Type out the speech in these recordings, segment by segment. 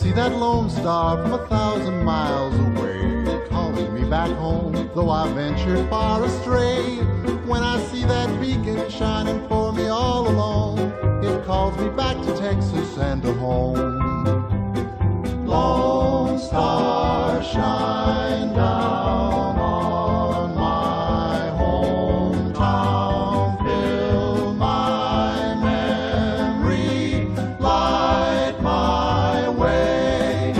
see that lone star from 1,000 miles away, calling me back home, though I ventured far astray. When I see that beacon shining for me all alone, it calls me back to Texas and to home. Lone star, shine down on my hometown, fill my memory, light my way.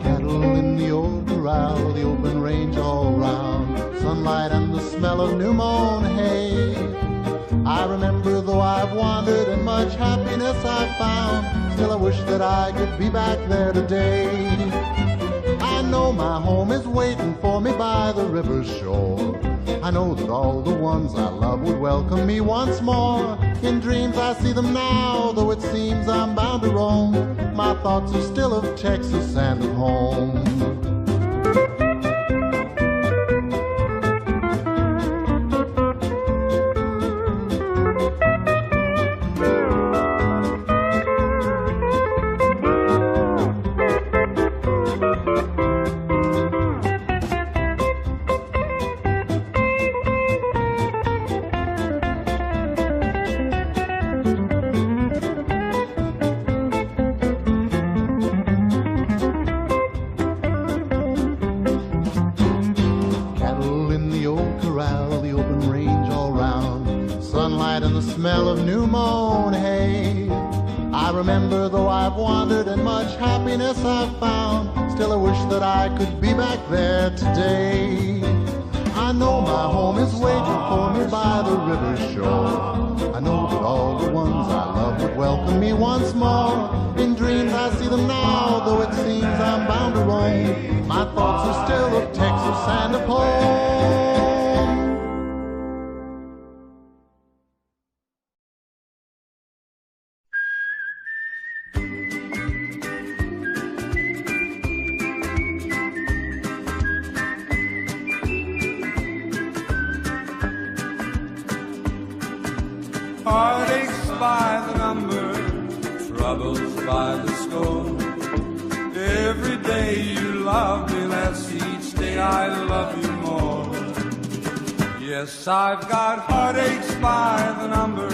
Cattle in the old corral, the open range all round, sunlight and the smell of new mown hay. I remember, though I've wandered and much happiness I've found, still I wish that I could be back there today. I know my home is waiting for me by the river's shore. I know that all the ones I love would welcome me once more. In dreams I see them now, though it seems I'm bound to roam. My thoughts are still of Texas and of home. Smell of new mown hay. I remember, though I've wandered and much happiness I've found, still I wish that I could be back there today. I know my home is waiting for me by the river's shore. I know that all the ones I love would welcome me once more. In dreams I see them now, though it seems I'm bound to roam. My thoughts are still of Texas and of home. Heartaches by the number, troubles by the score. Every day you love me less, each day I love you more. Yes, I've got heartaches by the number,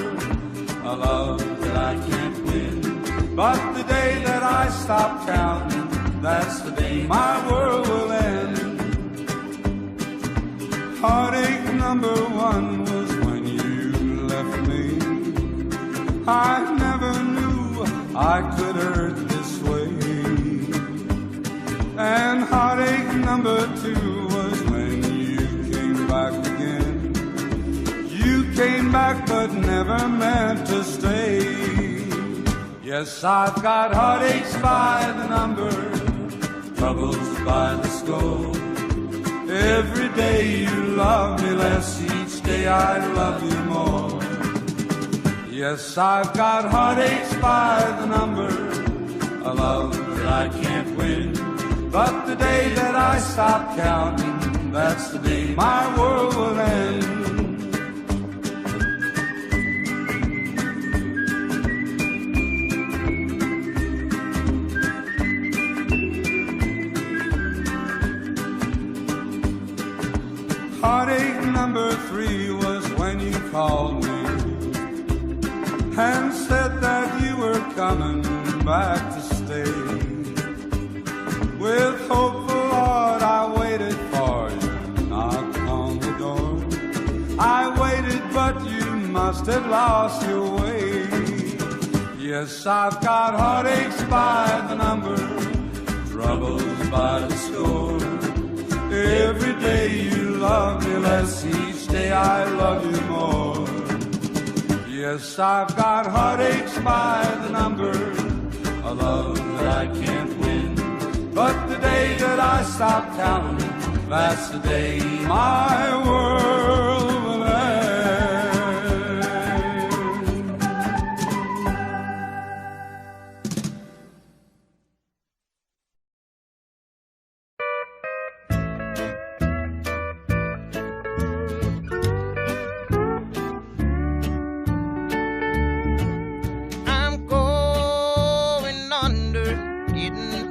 a love that I can't win. But the day that I stop counting, that's the day my world will end. Heartache number one was when you left me. I never knew I could hurt this way. And heartache number two was when you came back again. You came back but never meant to stay. Yes, I've got heartaches by the number, troubles by the score. Every day you love me less, each day I love you more. Yes, I've got heartaches by the number, a love that I can't win. But the day that I stop counting, that's the day my world will end. Heartache number three was when you called me and said that you were coming back to stay. With hopeful heart I waited for you, knocked on the door. I waited but you must have lost your way. Yes, I've got heartaches by the number, troubles by the score. Every day you love me less, each day I love you more. Yes, I've got heartaches by the number, a love that I can't win. But the day that I stop counting, that's the day my world will end. I'm going under, getting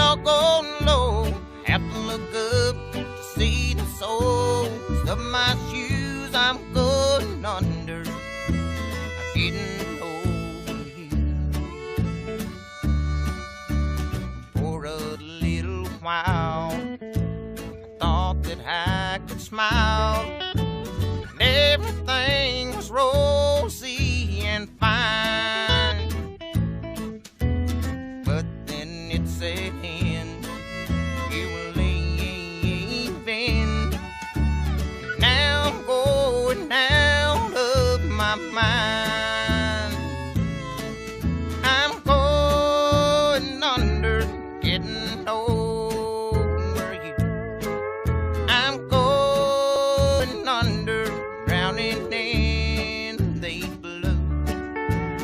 doggone low. Have to look up to see the soles of my shoes. I'm going under. I'm getting over you. For a little while, I thought that I could smile, and everything was rosy and fine. But then it set in, you were leaving. Now I'm going out of my mind. I'm going under, getting over you. I'm going under, drowning in the blue.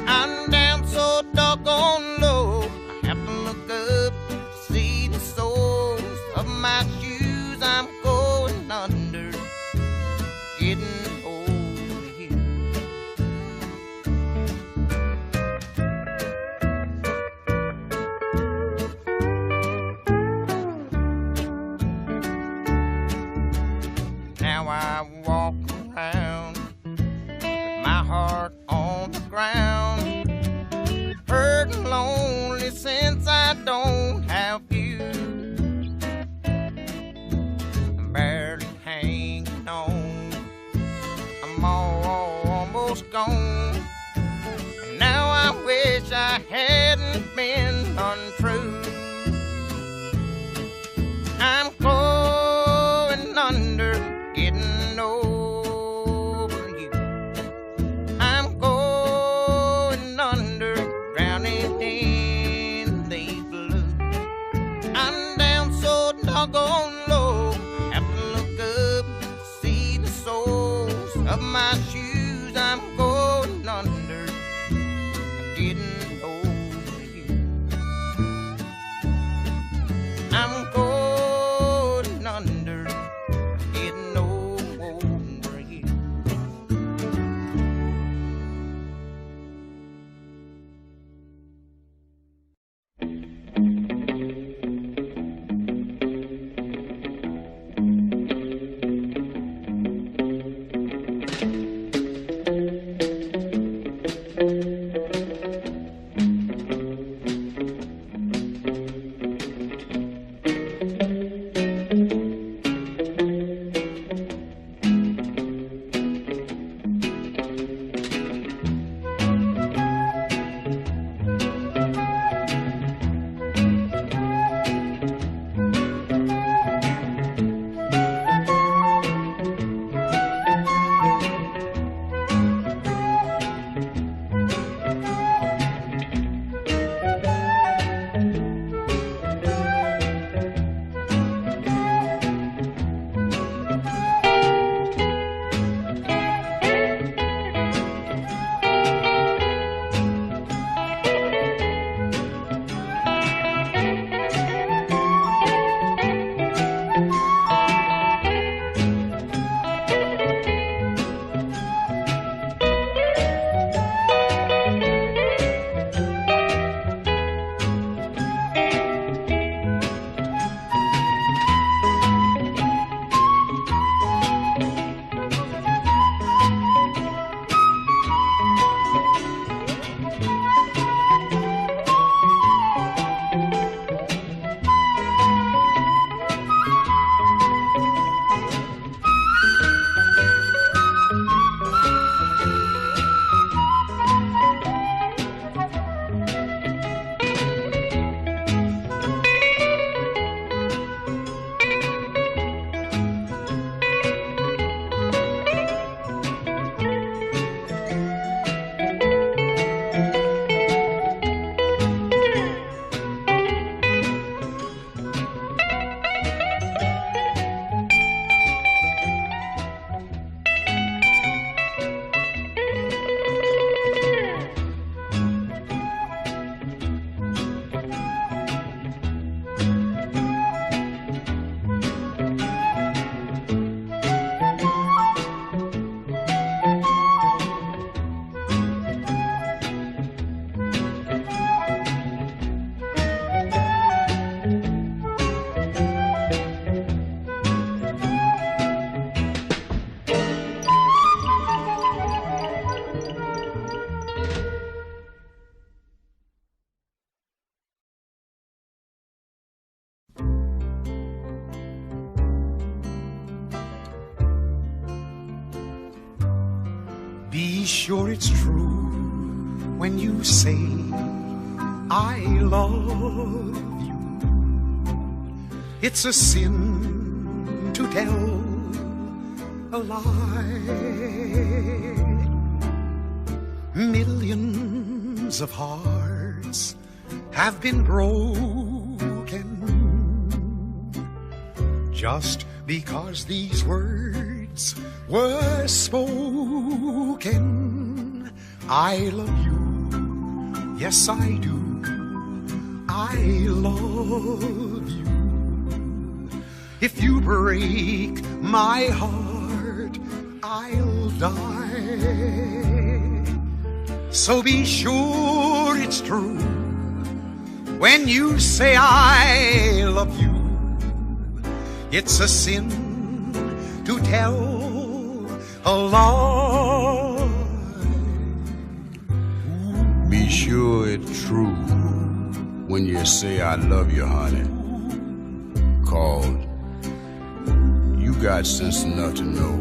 I'm down so doggone low, I have to look up to see the soles of my shoes. I'm going under, getting over you. Now I walk around with my heart on the ground, hurt and lonely since I don't have you. I'm barely hanging on, I'm almost gone. And now I wish I hadn't been untrue. I'm going under, getting over you. I'm going under, drowning in the blue. I'm down so doggone low, have to look up to see the soles of my shoes. I'm going under, getting over you. I'm going under, getting over you. Be sure it's true when you say I love you. It's a sin to tell a lie. Millions of hearts have been broken just because these words were spoken. I love you, yes I do, I love you. If you break my heart, I'll die. So be sure it's true when you say I love you. It's a sin to tell a lie. Be sure it's true when you say I love you, honey. 'Cause you got sense enough to know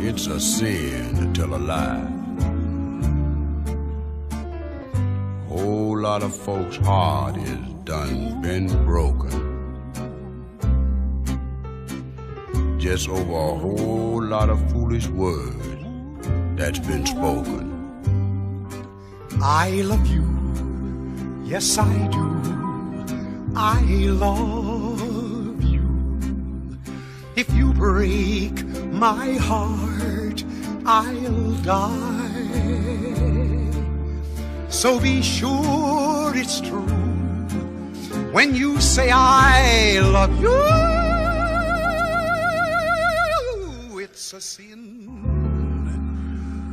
it's a sin to tell a lie. Whole lot of folks' heart is done been broken just over a whole lot of foolish words that's been spoken. I love you, yes I do, I love you. If you break my heart, I'll die. So be sure it's true when you say I love you. It's a sin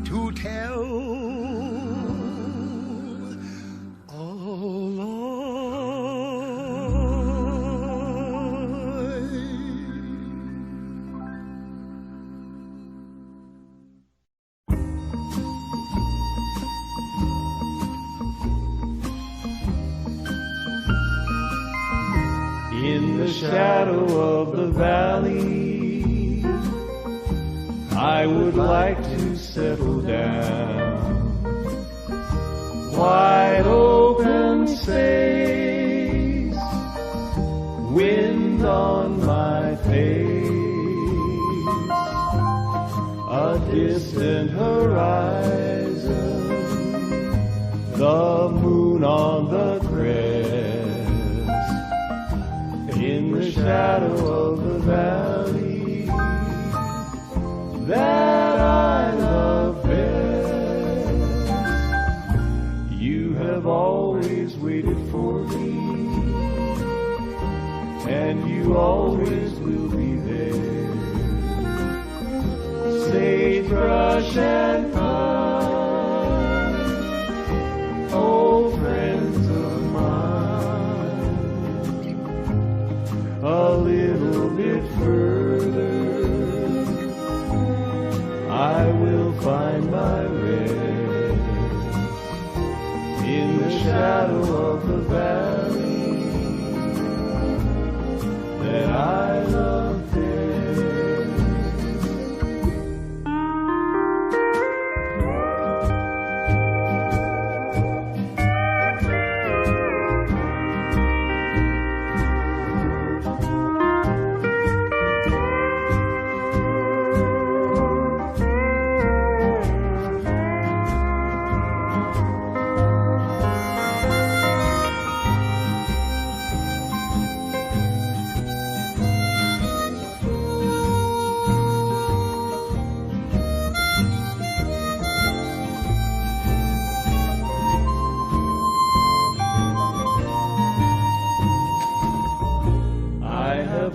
to tell a lie. In the shadow of the valley, I would like to settle down. Wide open space, wind on my face, a distant horizon, the moon on the crest. In the shadow of the valley that I love best, you have always waited for me, and you always will be there. Sagebrush and pine, old friends of mine, a little bit further I will find my rest in the shadow of the valley that I love best.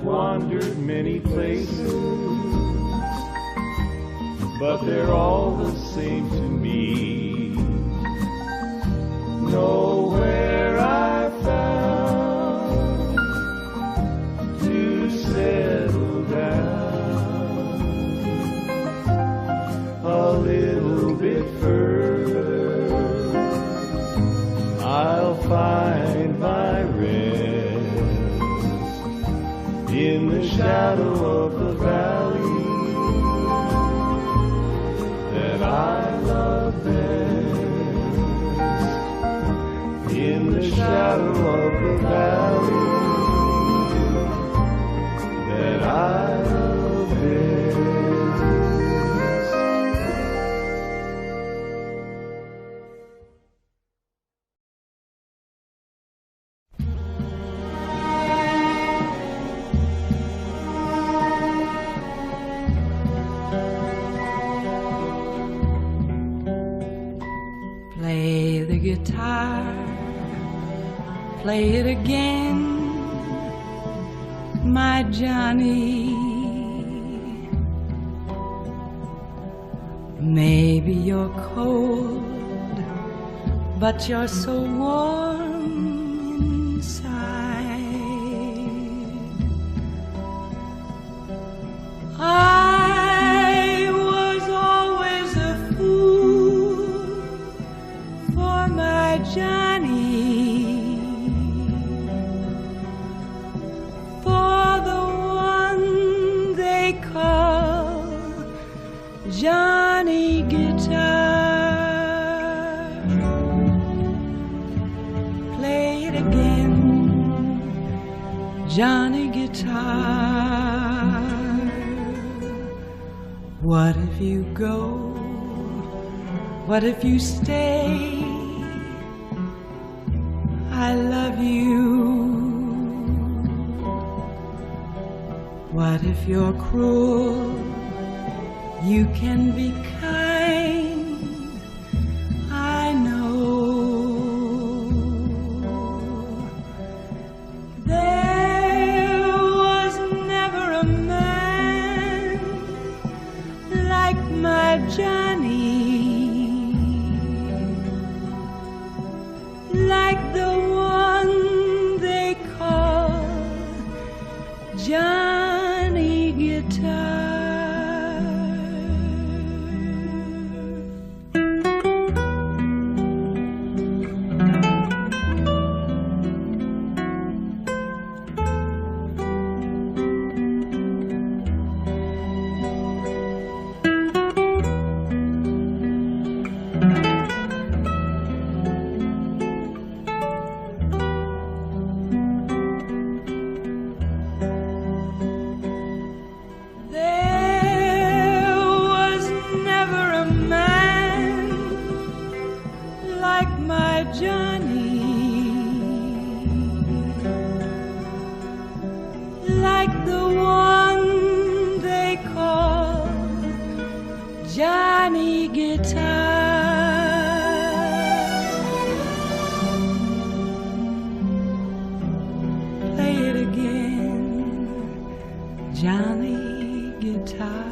Wandered many places, but they're all the same to me. Nowhere I found to settle down. A little bit further, I'll find my rest in the shadow of the valley that I love. best in the shadow of the valley that I love best. Play the guitar, play it again, my Johnny. Maybe you're cold, but you're so warm inside. I was always a fool for my Johnny, for the one they call Johnny Guitar. Play it again, Johnny Guitar. What if you go? What if you stay? I love you. What if you're cruel? You can be kind, I know. There was never a man like my Johnny, like the one they call Johnny Guitar. Johnny Guitar. Play it again, Johnny Guitar.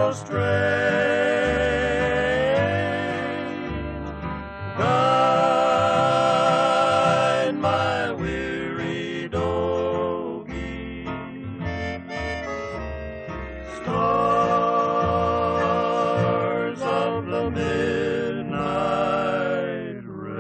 those train, guide my weary doggie. Stars of the midnight rain.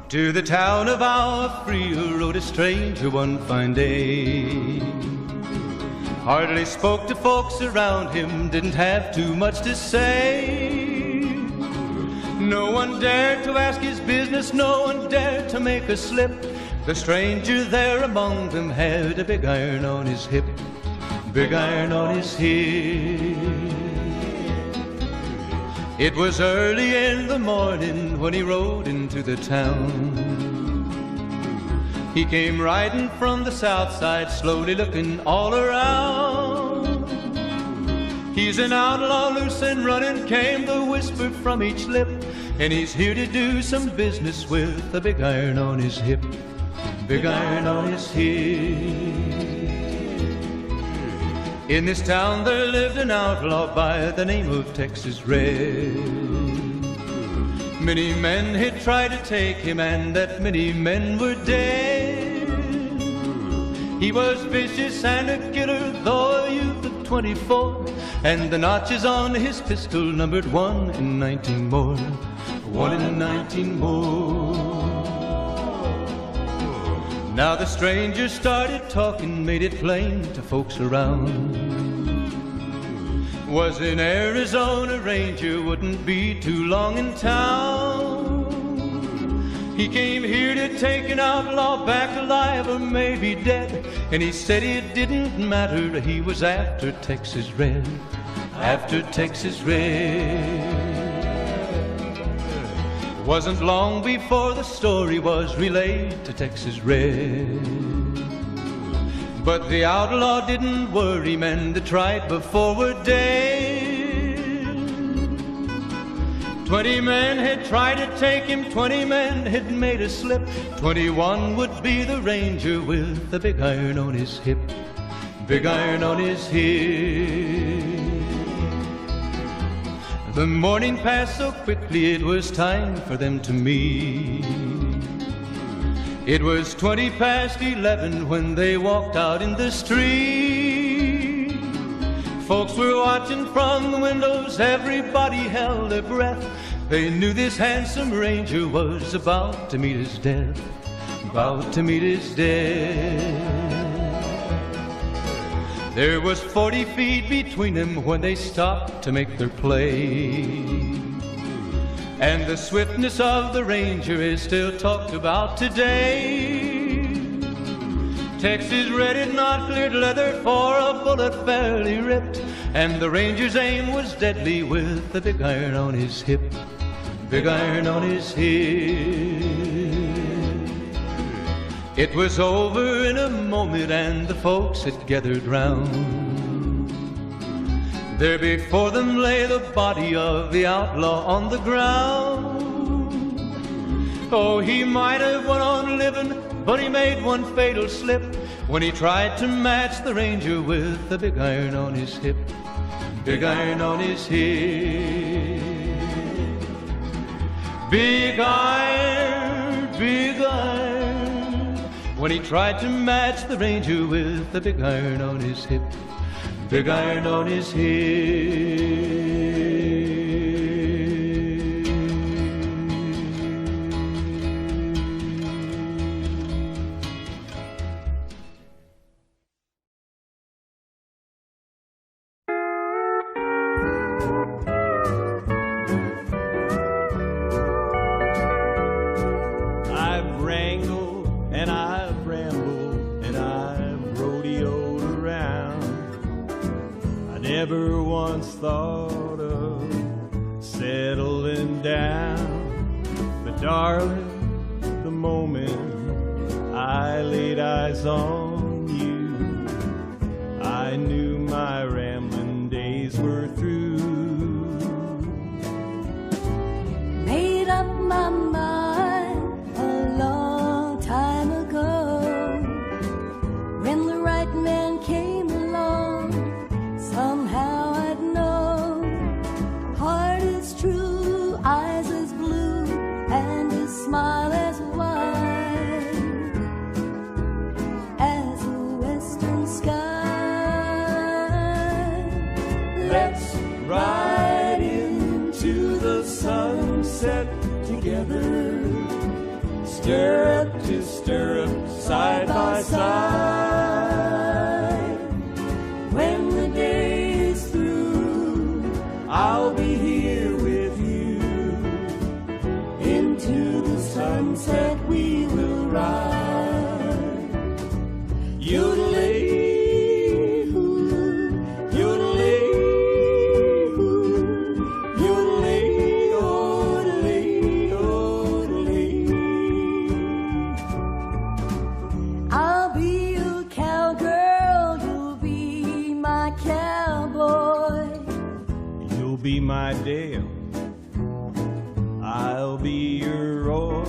To the town of Alfria rode a stranger one fine day. Hardly spoke to folks around him, didn't have too much to say. No one dared to ask his business, no one dared to make a slip. The stranger there among them had a big iron on his hip, big iron on his hip. It was early in the morning when he rode into the town. He came riding from the south side, slowly looking all around. He's an outlaw, loose and running, came the whisper from each lip, and he's here to do some business with a big iron on his hip, big iron on his hip. In this town there lived an outlaw by the name of Texas Red. Many men had tried to take him, and that many men were dead. He was vicious and a killer, though a youth of 24, and the notches on his pistol numbered 1 in 19 more, 1 in 19 more. Now the stranger started talking, made it plain to folks around. Was an Arizona Ranger, wouldn't be too long in town. He came here to take an outlaw back alive or maybe dead, and he said it didn't matter, he was after Texas Red, after Texas Red. Wasn't long before the story was relayed to Texas Red. But the outlaw didn't worry, men that tried before were dead. 20 men had tried to take him, 20 men had made a slip. 21 would be the Ranger with the big iron on his hip, big iron on his hip. The morning passed so quickly, it was time for them to meet. It was 20 past 11 when they walked out in the street. Folks were watching from the windows, everybody held their breath. They knew this handsome Ranger was about to meet his death, about to meet his death. There was 40 feet between them when they stopped to make their play. And the swiftness of the Ranger is still talked about today. Texas Red had not cleared leather for a bullet fairly ripped, and the Ranger's aim was deadly with the big iron on his hip, big iron on his hip. It was over in a moment and the folks had gathered round. There before them lay the body of the outlaw on the ground. Oh, he might have went on living, but he made one fatal slip when he tried to match the Ranger with the big iron on his hip, big iron on his hip. Big iron, when he tried to match the Ranger with the big iron on his hip, big iron on his hip. I've wrangled and I've rambled and I've rodeoed around. Never once thought of settling down. But darling, the moment I laid eyes on you, I knew my rambling days were through. ride into the sunset together, stirrup to stirrup, side by side. When the day is through, I'll be here with you. Into the sunset we will ride. Yodelay-hoo, yodelay-hoo, yodelay-yodelay-yodelay. I'll be your cowgirl, you'll be my cowboy. You'll be my Dale, I'll be your Roy.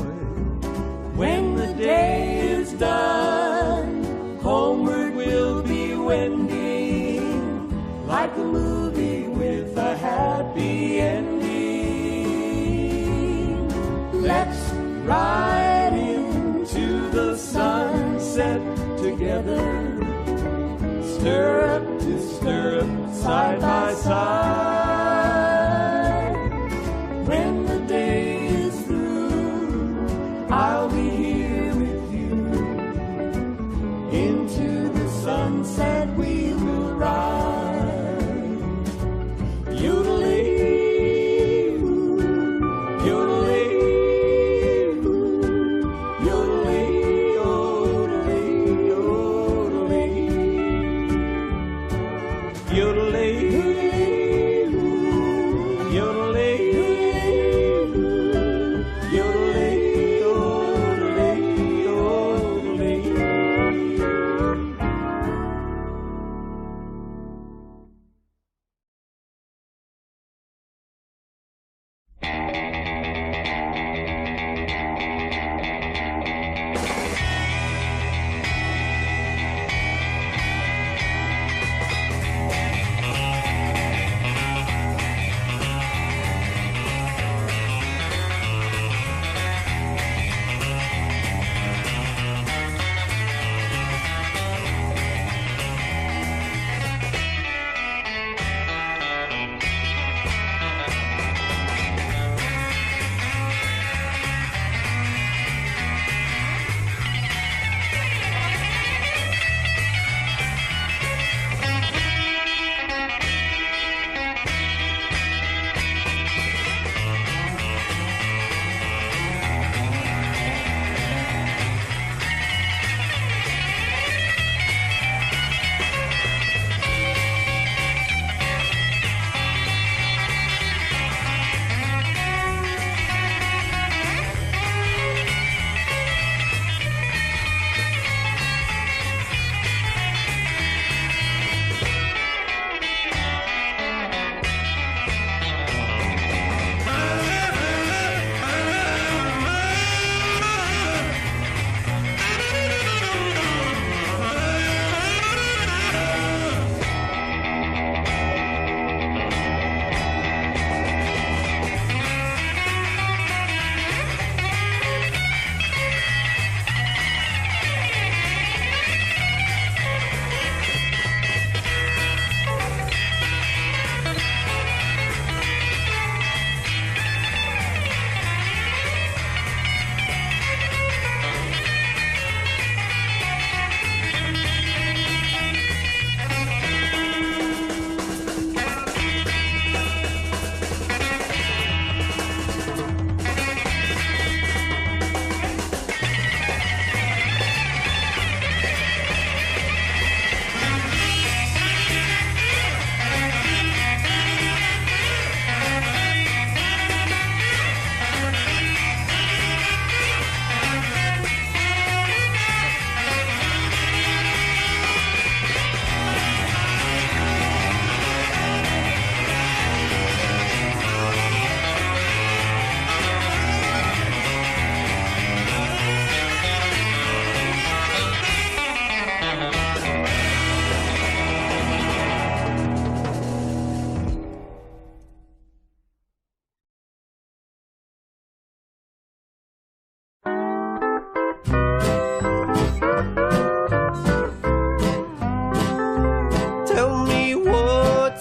When the day is done, homeward we'll be wending, like a movie with a happy ending. Let's ride into the sunset together, stirrup to stirrup, side by side. When the day is through, I'll be here with you. Into the sunset we will ride. Yodelay-hoo, yodelay-hoo, yodelay-yodelay-yodelay. Yodelay-hoo, yodelay-hoo, yodelay-yodelay-yodelay.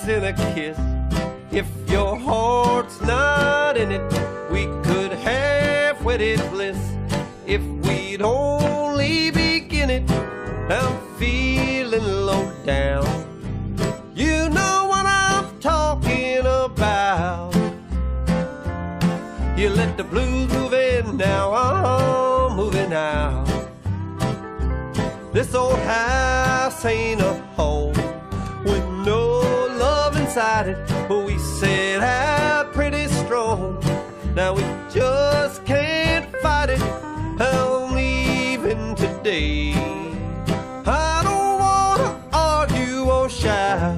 in a kiss If your heart's not in it, we could have wedded bliss. If we'd only begin it, I'm feeling low down. You know what I'm talking about. You let the blues move in, now I'm moving out. This old house ain't a home with no love inside it, but we set out pretty strong. Now we just can't fight it. I'm leaving today. I don't wanna argue or shout.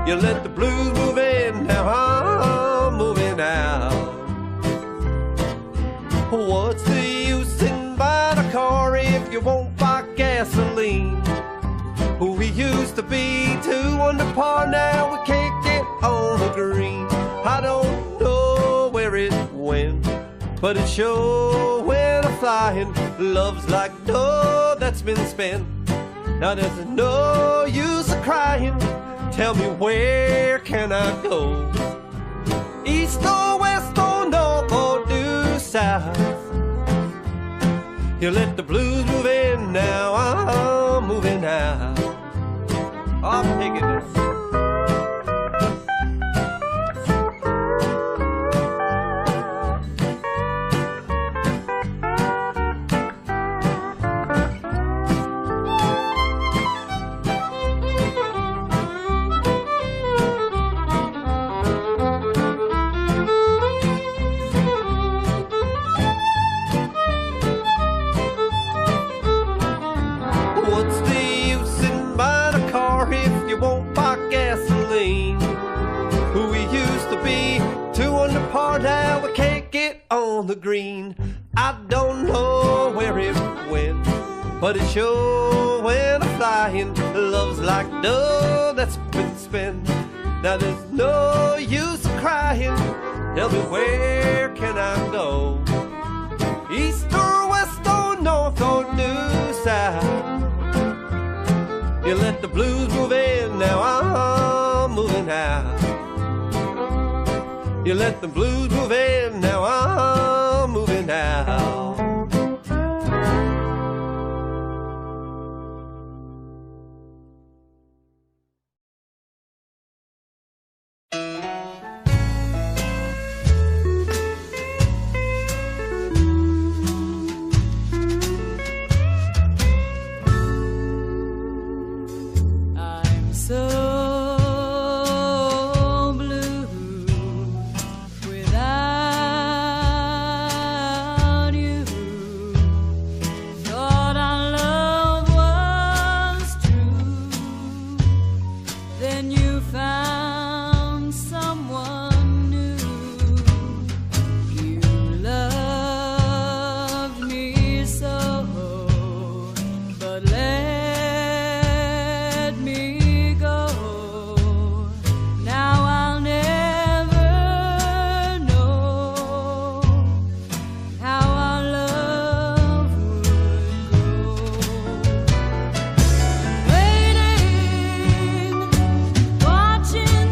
You let the blues move in, now I'm moving out. What's the use in buying a car if you won't buy gasoline? We used to be 2 under par, now we can't get on the green. I don't know where it went, but it sure went a-flying. Love's like dough that's been spent. Now there's no use of crying. Tell me, where can I go? East or west or north or due south? You let the blues move in, now I'm moving out. I'm taking it. Now we can't get on the green. I don't know where it went, but it sure went a-flying. Love's like dough that's been spent. Now there's no use of crying. Tell me, where can I go? East or west or north or due south? You let the blues move in, now I'm moving out. You let the blues move in, now I'm moving out. I'm so watching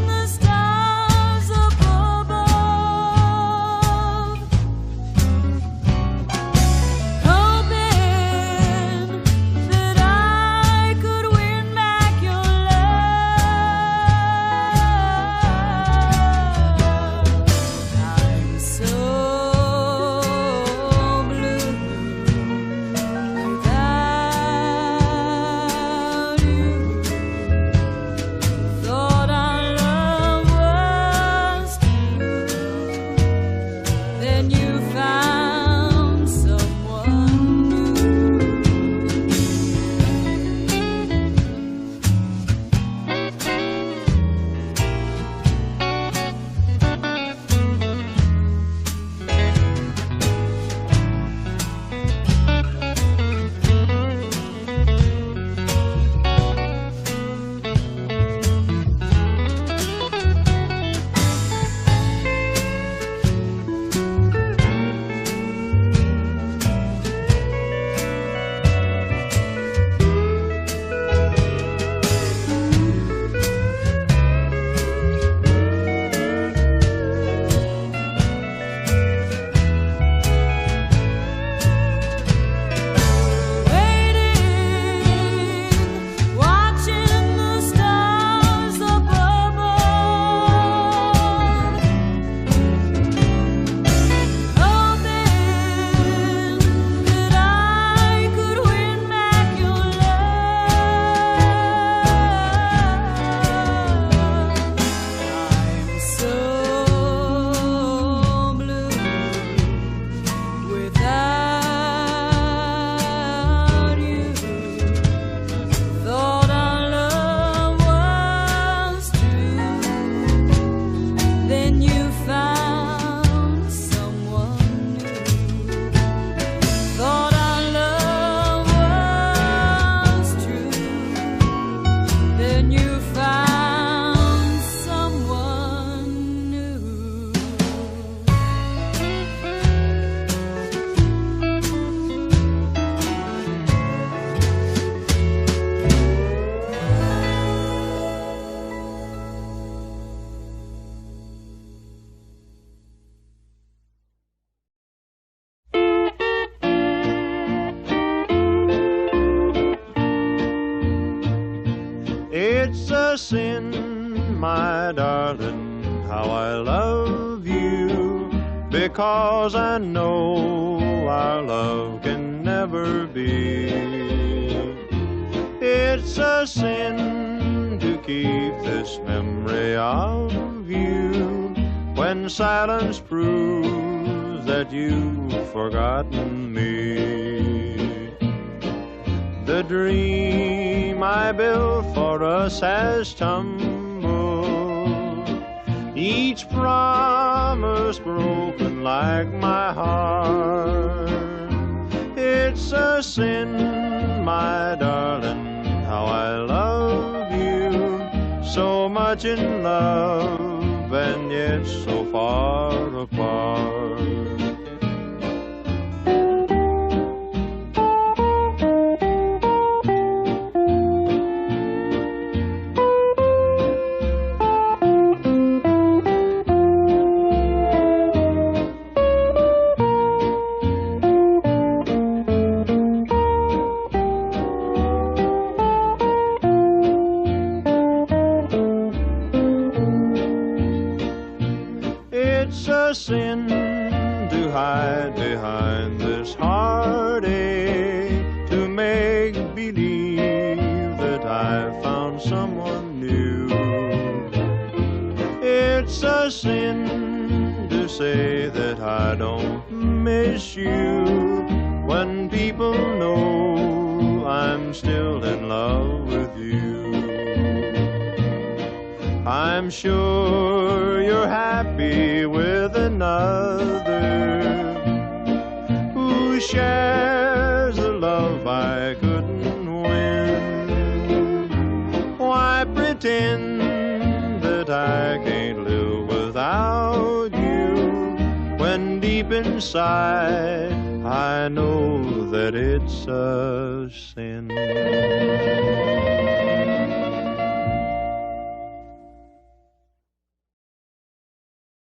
a sin, my darling, how I love you, because I know our love can never be. It's a sin to keep this memory of you when silence proves that you've forgotten me. The dream I built for us has tumbled, each promise broken like my heart. It's a sin, my darling, how I love you, so much in love and yet so far apart. It's a sin to hide behind this heartache, to make believe that I've found someone new. It's a sin to say that I don't miss you when people know I'm still in love with you. I'm sure you're happy with another who shares the love I couldn't win. Why pretend that I can't live without you when deep inside I know that it's a sin?